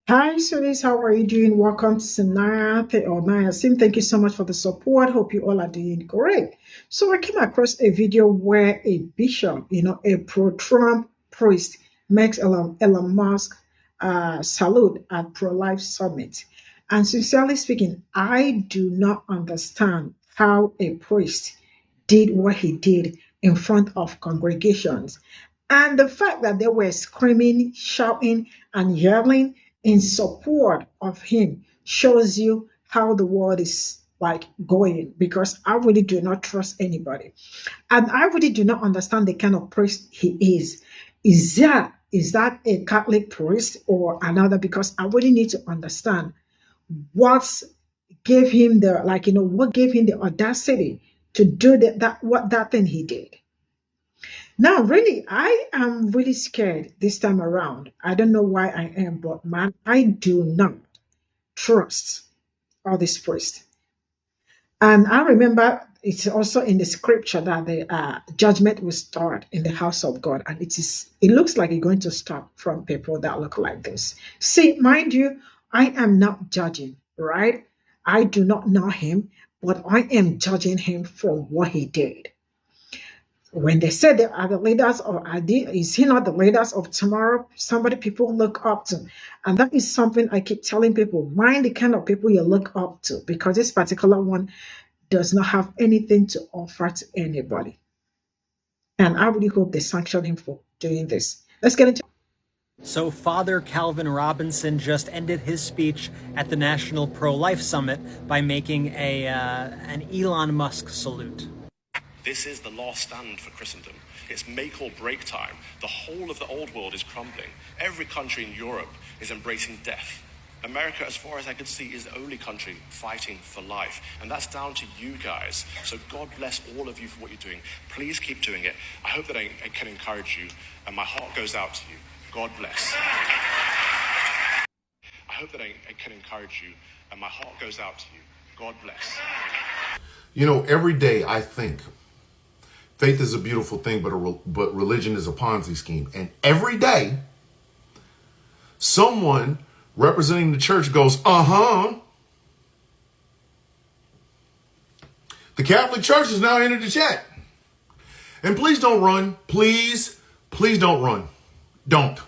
Hi, Sulis. How are you doing? Welcome to Naya Sim. Thank you so much for the support. Hope you all are doing great. So I came across a video where a bishop, a pro-Trump priest, makes Elon Musk salute at pro-life summit. And sincerely speaking, I do not understand how a priest did what he did in front of congregations. And the fact that they were screaming, shouting, and yelling in support of him shows you how the world is like going, because I really do not trust anybody. And I really do not understand the kind of priest he is. Is that a Catholic priest or another? Because I really need to understand what gave him what gave him the audacity to do that thing he did. Now, really, I am really scared this time around. I don't know why I am, but man, I do not trust all these priests. And I remember it's also in the scripture that the judgment will start in the house of God, and it looks like it's going to start from people that look like this. See, mind you, I am not judging, right? I do not know him, but I am judging him for what he did. When they said they are the leaders of is he not the leaders of tomorrow? Somebody people look up to. And that is something I keep telling people. Mind the kind of people you look up to, because this particular one does not have anything to offer to anybody. And I really hope they sanction him for doing this. Let's get into. So Father Calvin Robinson just ended his speech at the National Pro-Life Summit by making an Elon Musk salute. This is the last stand for Christendom. It's make or break time. The whole of the old world is crumbling. Every country in Europe is embracing death. America, as far as I could see, is the only country fighting for life. And that's down to you guys. So God bless all of you for what you're doing. Please keep doing it. I hope that I can encourage you. And my heart goes out to you. God bless. I hope that I can encourage you. And my heart goes out to you. God bless. You know, every day I think faith is a beautiful thing, but religion is a Ponzi scheme. And every day, someone representing the church goes, The Catholic Church has now entered the chat. And please don't run. Please don't run. Don't.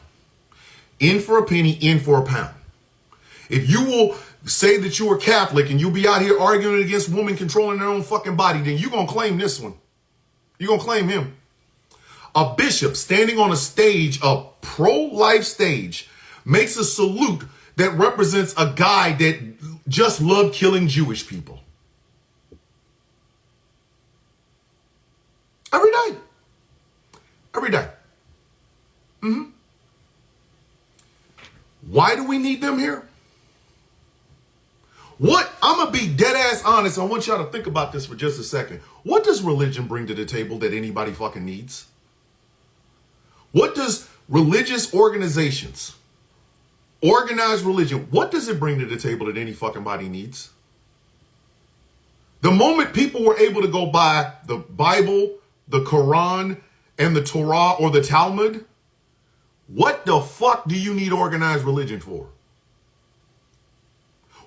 In for a penny, in for a pound. If you will say that you are Catholic and you'll be out here arguing against women controlling their own fucking body, then you're going to claim this one. You're going to claim him. A bishop standing on a stage, a pro-life stage, makes a salute that represents a guy that just loved killing Jewish people. Every day. Every day. Why do we need them here? I'm going to be dead ass honest. I want y'all to think about this for just a second. What does religion bring to the table that anybody fucking needs? What does religious organizations, organized religion, what does it bring to the table that any fucking body needs? The moment people were able to go by the Bible, the Quran, and the Torah or the Talmud, what the fuck do you need organized religion for?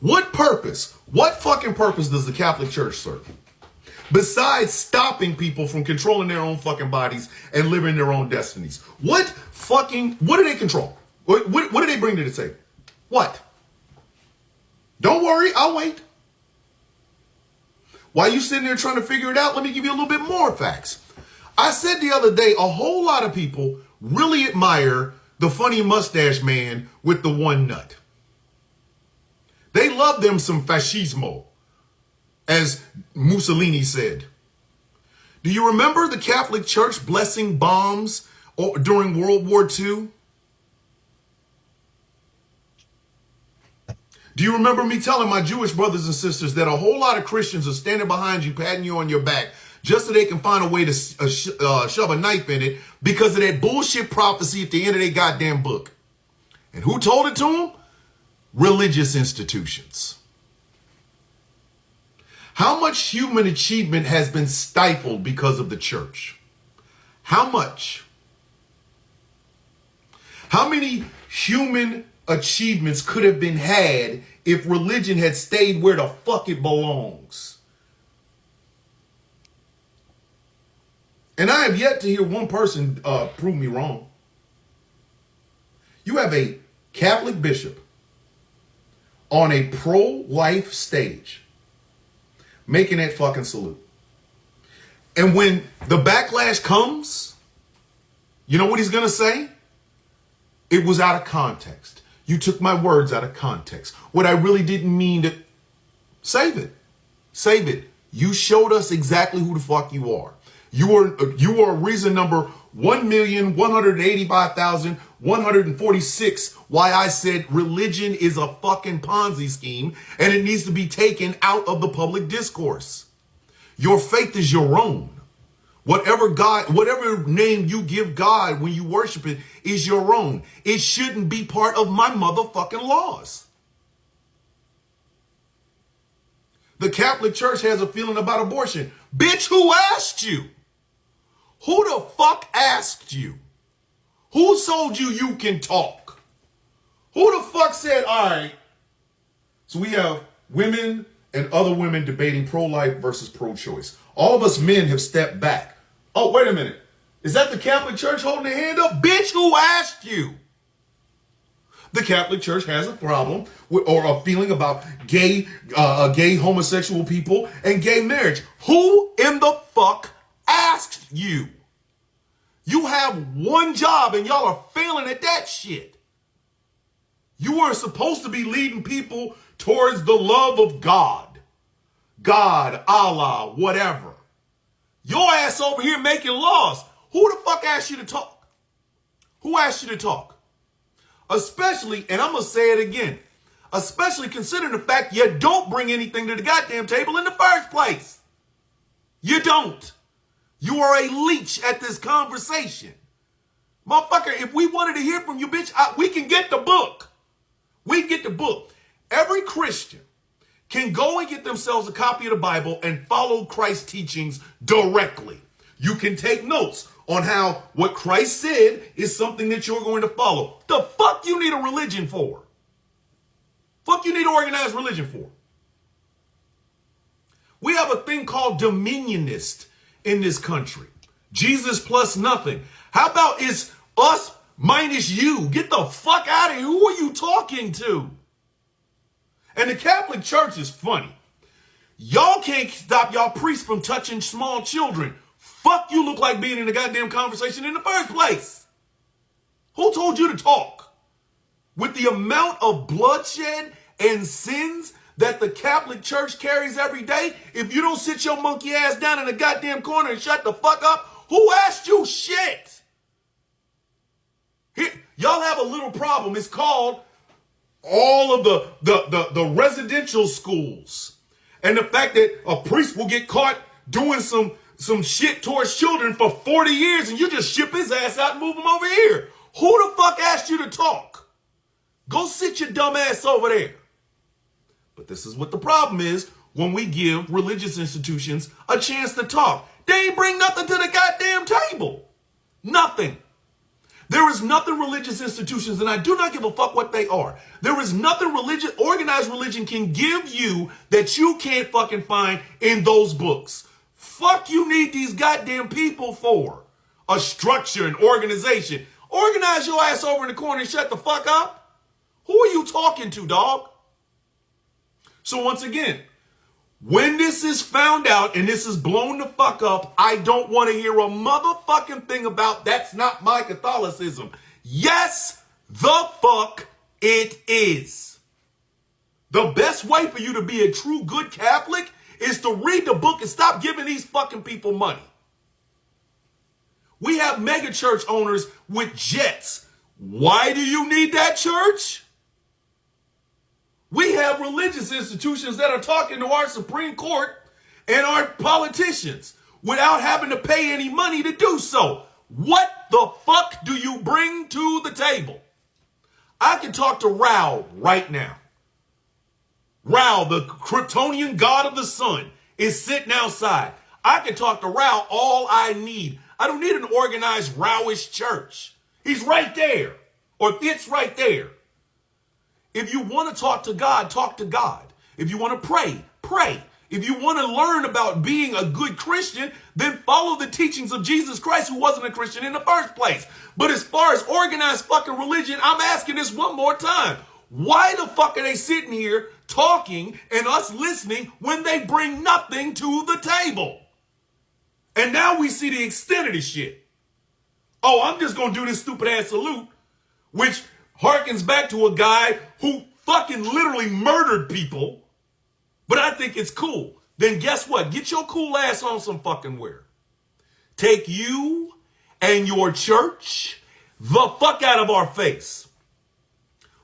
What purpose? What fucking purpose does the Catholic Church serve? Besides stopping people from controlling their own fucking bodies and living their own destinies. What do they control? What do they bring to the table? What? Don't worry, I'll wait. While you sitting there trying to figure it out, let me give you a little bit more facts. I said the other day, a whole lot of people really admire the funny mustache man with the one nut. They love them some fascismo, as Mussolini said. Do you remember the Catholic Church blessing bombs during World War II? Do you remember me telling my Jewish brothers and sisters that a whole lot of Christians are standing behind you, patting you on your back, just so they can find a way to shove a knife in it because of that bullshit prophecy at the end of their goddamn book? And who told it to them? Religious institutions. How much human achievement has been stifled because of the church? How much? How many human achievements could have been had if religion had stayed where the fuck it belongs. And I have yet to hear one person prove me wrong. You have a Catholic bishop on a pro-life stage making that fucking salute. And when the backlash comes, you know what he's going to say? It was out of context. You took my words out of context. What I really didn't mean to... Save it. Save it. You showed us exactly who the fuck you are. You are reason number 1,185,146 why I said religion is a fucking Ponzi scheme and it needs to be taken out of the public discourse. Your faith is your own. Whatever God, whatever name you give God when you worship it is your own. It shouldn't be part of my motherfucking laws. The Catholic Church has a feeling about abortion. Bitch, who asked you? Who the fuck asked you? Who told you you can talk? Who the fuck said, all right? So we have women and other women debating pro-life versus pro-choice. All of us men have stepped back. Oh, wait a minute. Is that the Catholic Church holding their hand up? Bitch, who asked you? The Catholic Church has a problem with, or a feeling about gay homosexual people and gay marriage. Who in the fuck asked you? You have one job and y'all are failing at that shit. You weren't supposed to be leading people towards the love of God. God, Allah, whatever. Your ass over here making laws. Who the fuck asked you to talk? Who asked you to talk? Especially, and I'm going to say it again, especially considering the fact you don't bring anything to the goddamn table in the first place. You don't. You are a leech at this conversation. Motherfucker, if we wanted to hear from you, bitch, we can get the book. We can get the book. Every Christian can go and get themselves a copy of the Bible and follow Christ's teachings directly. You can take notes on how what Christ said is something that you're going to follow. The fuck you need a religion for? Fuck you need an organized religion for? We have a thing called dominionist in this country. Jesus plus nothing. How about it's us minus you? Get the fuck out of here. Who are you talking to? And the Catholic Church is funny. Y'all can't stop y'all priests from touching small children. Fuck you look like being in the goddamn conversation in the first place. Who told you to talk? With the amount of bloodshed and sins that the Catholic Church carries every day, if you don't sit your monkey ass down in the goddamn corner and shut the fuck up, who asked you shit? Here, y'all have a little problem. It's called all of the residential schools. And the fact that a priest will get caught doing some shit towards children for 40 years and you just ship his ass out and move him over here. Who the fuck asked you to talk? Go sit your dumb ass over there. But this is what the problem is when we give religious institutions a chance to talk. They ain't bring nothing to the goddamn table. Nothing. There is nothing religious institutions, and I do not give a fuck what they are. There is nothing organized religion can give you that you can't fucking find in those books. Fuck you need these goddamn people for? A structure, an organization. Organize your ass over in the corner and shut the fuck up. Who are you talking to, dog? So once again, when this is found out and this is blown the fuck up, I don't want to hear a motherfucking thing about that's not my Catholicism. Yes, the fuck it is. The best way for you to be a true good Catholic is to read the book and stop giving these fucking people money. We have mega church owners with jets. Why do you need that church? We have religious institutions that are talking to our Supreme Court and our politicians without having to pay any money to do so. What the fuck do you bring to the table? I can talk to Rao right now. Rao, the Kryptonian god of the sun, is sitting outside. I can talk to Rao all I need. I don't need an organized Rowish church. He's right there, or it's right there. If you want to talk to God, talk to God. If you want to pray, pray. If you want to learn about being a good Christian, then follow the teachings of Jesus Christ, who wasn't a Christian in the first place. But as far as organized fucking religion, I'm asking this one more time. Why the fuck are they sitting here talking and us listening when they bring nothing to the table? And now we see the extent of this shit. Oh, I'm just going to do this stupid ass salute, which harkens back to a guy who fucking literally murdered people. But I think it's cool. Then guess what? Get your cool ass on some fucking wear. Take you and your church the fuck out of our face.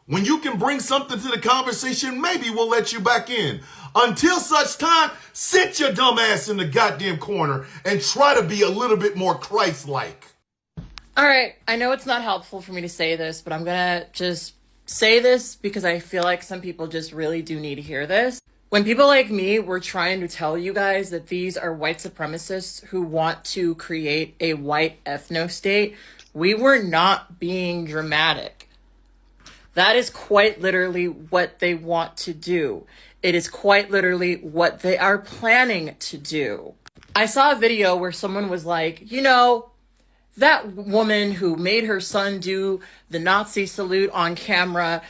When you can bring something to the conversation, maybe we'll let you back in. Until such time, sit your dumb ass in the goddamn corner and try to be a little bit more Christ-like. All right, I know it's not helpful for me to say this, but I'm gonna just say this because I feel like some people just really do need to hear this. When people like me were trying to tell you guys that these are white supremacists who want to create a white ethno-state, we were not being dramatic. That is quite literally what they want to do. It is quite literally what they are planning to do. I saw a video where someone was like, you know, that woman who made her son do the Nazi salute on camera,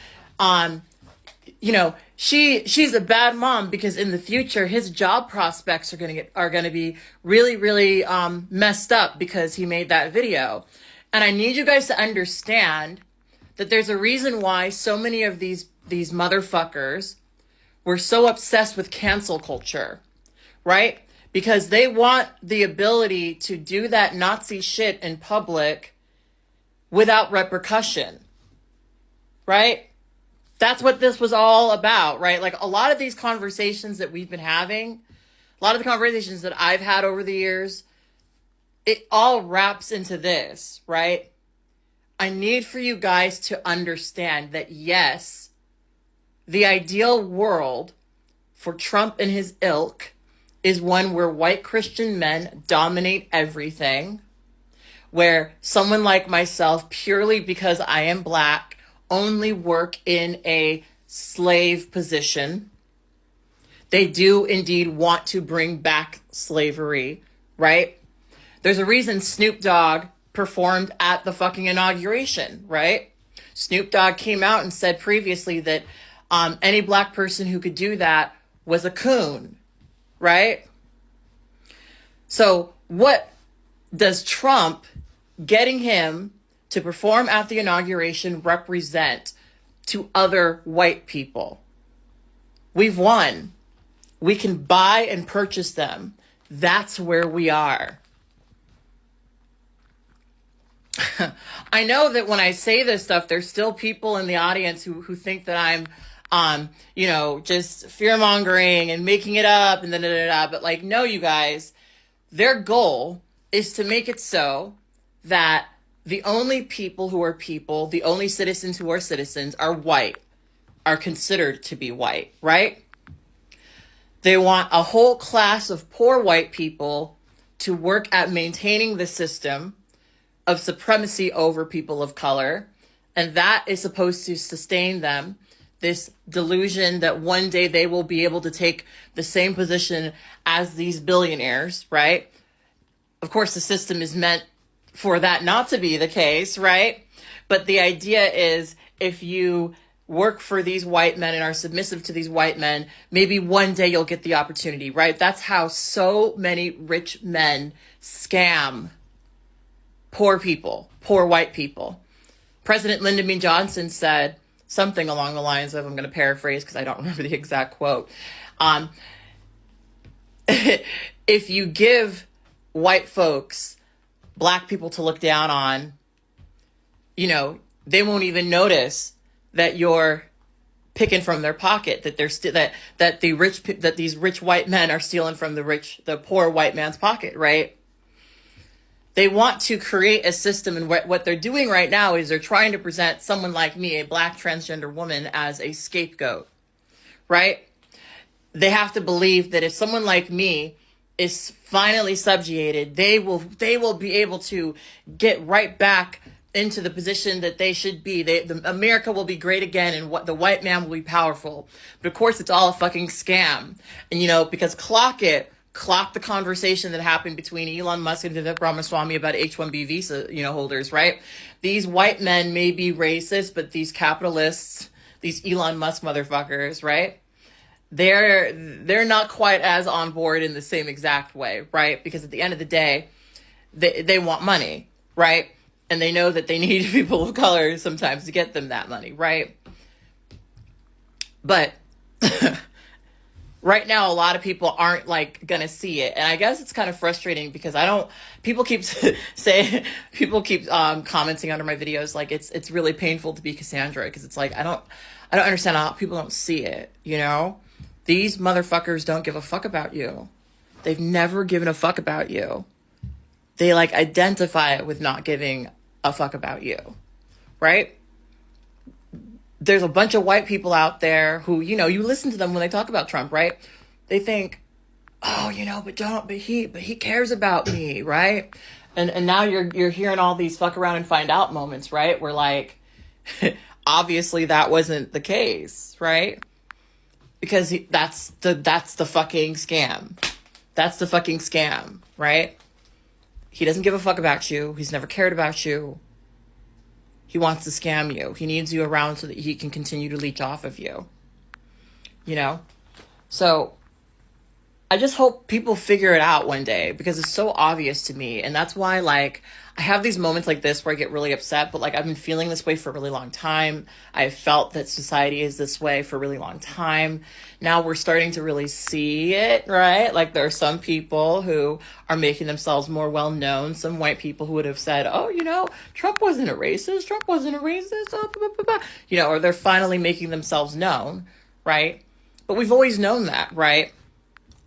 you know, she's a bad mom because in the future his job prospects are gonna be really messed up because he made that video. And I need you guys to understand that there's a reason why so many of these motherfuckers were so obsessed with cancel culture, right? Because they want the ability to do that Nazi shit in public without repercussion, right? That's what this was all about, right? Like a lot of these conversations that we've been having, a lot of the conversations that I've had over the years, it all wraps into this, right? I need for you guys to understand that yes, the ideal world for Trump and his ilk is one where white Christian men dominate everything, where someone like myself, purely because I am black, only work in a slave position. They do indeed want to bring back slavery, right? There's a reason Snoop Dogg performed at the fucking inauguration, right? Snoop Dogg came out and said previously that any black person who could do that was a coon, right? So what does Trump getting him to perform at the inauguration represent to other white people? We've won. We can buy and purchase them. That's where we are. I know that when I say this stuff, there's still people in the audience who think that I'm, you know, just fear-mongering and making it up and da-da-da-da. But like, no, you guys, their goal is to make it so that the only people who are people, the only citizens who are citizens are white, are considered to be white, right? They want a whole class of poor white people to work at maintaining the system of supremacy over people of color. And that is supposed to sustain them, this delusion that one day they will be able to take the same position as these billionaires, right? Of course, the system is meant for that not to be the case, right? But the idea is if you work for these white men and are submissive to these white men, maybe one day you'll get the opportunity, right? That's how so many rich men scam poor people, poor white people. President Lyndon B. Johnson said something along the lines of, I'm going to paraphrase because I don't remember the exact quote. If you give white folks black people to look down on, you know, they won't even notice that you're picking from their pocket, that they're that these rich white men are stealing from the poor white man's pocket, right? They want to create a system, and what they're doing right now is they're trying to present someone like me, a black transgender woman, as a scapegoat, right? They have to believe that if someone like me is finally subjugated, they will be able to get right back into the position that they should be. America will be great again, and what the white man will be powerful. But of course, it's all a fucking scam. And because clock the conversation that happened between Elon Musk and Vivek Ramaswamy about H-1B visa, holders, right? These white men may be racist, but these capitalists, these Elon Musk motherfuckers, right? They're not quite as on board in the same exact way, right? Because at the end of the day, they want money, right? And they know that they need people of color sometimes to get them that money, right? But right now, a lot of people aren't gonna see it. And I guess it's kind of frustrating because people keep commenting under my videos, it's really painful to be Cassandra. Because it's I don't understand how people don't see it, These motherfuckers don't give a fuck about you. They've never given a fuck about you. They identify it with not giving a fuck about you, right? There's a bunch of white people out there who, you listen to them when they talk about Trump, right? They think, oh, but he cares about me, right? And now you're hearing all these fuck around and find out moments, right? Where obviously that wasn't the case, right? Because that's the fucking scam. That's the fucking scam, right? He doesn't give a fuck about you. He's never cared about you. He wants to scam you. He needs you around so that he can continue to leech off of you. So I just hope people figure it out one day, because it's so obvious to me. And that's why, I have these moments like this where I get really upset, but I've been feeling this way for a really long time. I've felt that society is this way for a really long time. Now we're starting to really see it, right? There are some people who are making themselves more well known. Some white people who would have said, oh, Trump wasn't a racist. Trump wasn't a racist. Oh, blah, blah, blah. Or they're finally making themselves known, right? But we've always known that, right?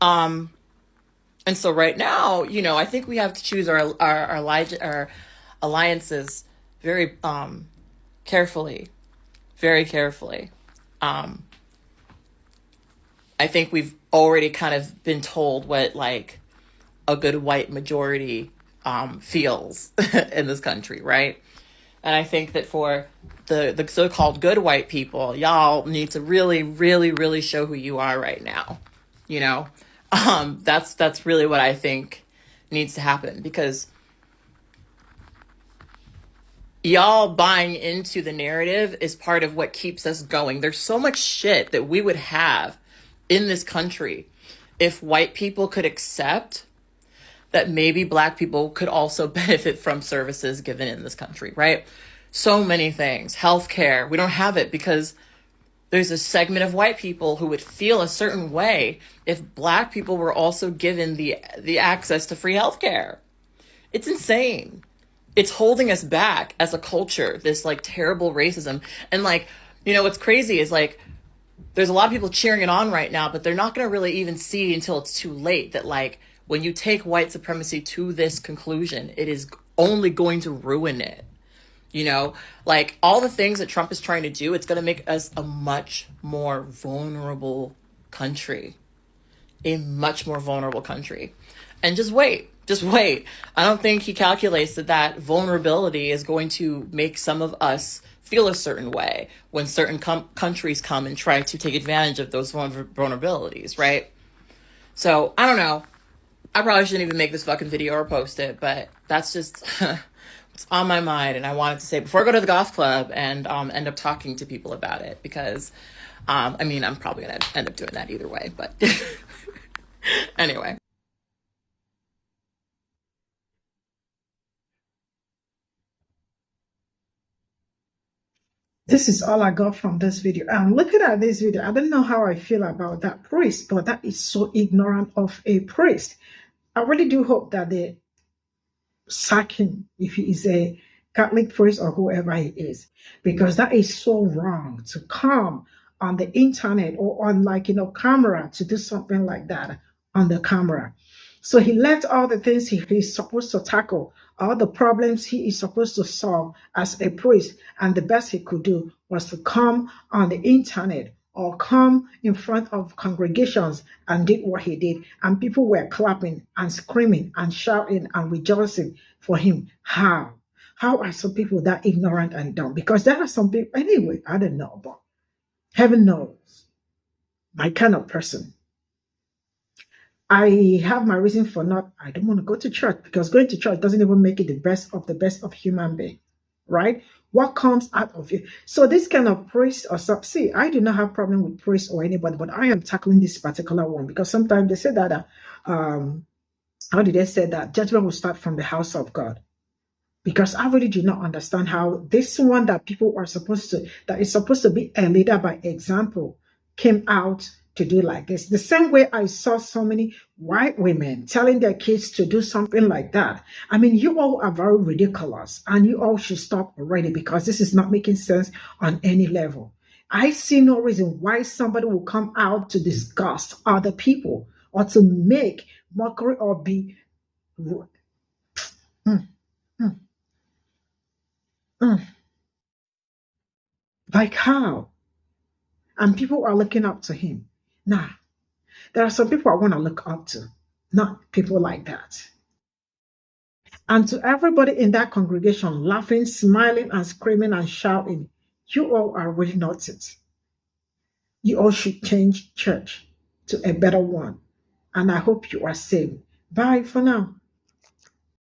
And so right now, I think we have to choose our alliances very carefully, very carefully. I think we've already kind of been told what a good white majority feels in this country, right? And I think that for the so-called good white people, y'all need to really, really, really show who you are right now. That's really what I think needs to happen, because y'all buying into the narrative is part of what keeps us going. There's so much shit that we would have in this country if white people could accept that maybe black people could also benefit from services given in this country, right? So many things. Healthcare. We don't have it because there's a segment of white people who would feel a certain way if black people were also given the access to free healthcare. It's insane. It's holding us back as a culture, this terrible racism. And what's crazy is there's a lot of people cheering it on right now, but they're not going to really even see until it's too late that when you take white supremacy to this conclusion, it is only going to ruin it. All the things that Trump is trying to do, it's going to make us a much more vulnerable country. A much more vulnerable country. And just wait. I don't think he calculates that vulnerability is going to make some of us feel a certain way when certain countries come and try to take advantage of those vulnerabilities, right? So, I don't know. I probably shouldn't even make this fucking video or post it, but that's just it's on my mind, and I wanted to say before I go to the golf club and end up talking to people about it, because I'm probably gonna end up doing that either way, but anyway. This is all I got from this video. I'm looking at this video. I don't know how I feel about that priest, but that is so ignorant of a priest. I really do hope that they sack him if he is a Catholic priest or whoever he is, because that is so wrong to come on the internet or on camera to do something like that on the camera. So he left all the things he's supposed to tackle, all the problems he is supposed to solve as a priest, and the best he could do was to come on the internet or come in front of congregations and did what he did. And people were clapping and screaming and shouting and rejoicing for him. How? How are some people that ignorant and dumb? Because there are some people, anyway, I don't know, but heaven knows my kind of person. I have my reason for not, I don't want to go to church, because going to church doesn't even make it the best of human being, right? What comes out of you? So this kind of priest or sub, see, I do not have problem with priest or anybody, but I am tackling this particular one because sometimes they say that, how did they say that judgment will start from the house of God? Because I really do not understand how this one that people are supposed to, that is supposed to be a leader by example, came out to do like this. The same way I saw so many white women telling their kids to do something like that. I mean, you all are very ridiculous and you all should stop already because this is not making sense on any level. I see no reason why somebody will come out to disgust other people or to make mockery or be... Mm, mm, mm. Like how? And people are looking up to him. Nah, there are some people I want to look up to, not people like that. And to everybody in that congregation laughing, smiling, and screaming and shouting, you all are really not it. You all should change church to a better one. And I hope you are saved. Bye for now.